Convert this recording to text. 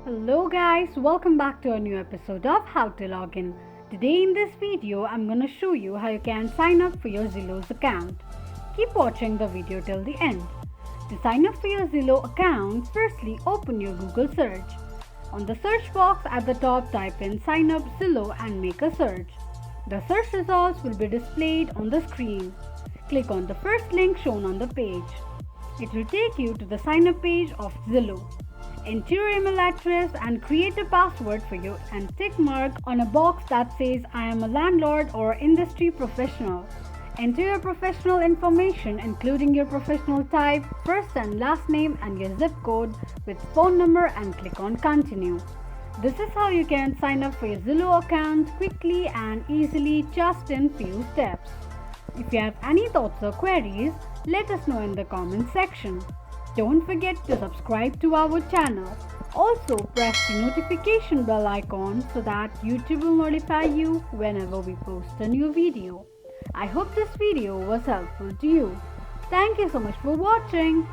Hello guys, welcome back to a new episode of How to Login. Today in this video, I'm going to show you how you can sign up for your Zillow's account. Keep watching the video till the end. To sign up for your Zillow account, firstly open your Google search. On the search box at the top, type in sign up Zillow and make a search. The search results will be displayed on the screen. Click on the first link shown on the page. It will take you to the sign up page of Zillow. Enter your email address and create a password for you and tick mark on a box that says I am a landlord or industry professional. Enter your professional information including your professional type, first and last name and your zip code with phone number and click on continue. This is how you can sign up for your Zillow account quickly and easily just in few steps. If you have any thoughts or queries, let us know in the comment section. Don't forget to subscribe to our channel. Also press the notification bell icon so that YouTube will notify you whenever we post a new video. I hope this video was helpful to you. Thank you so much for watching.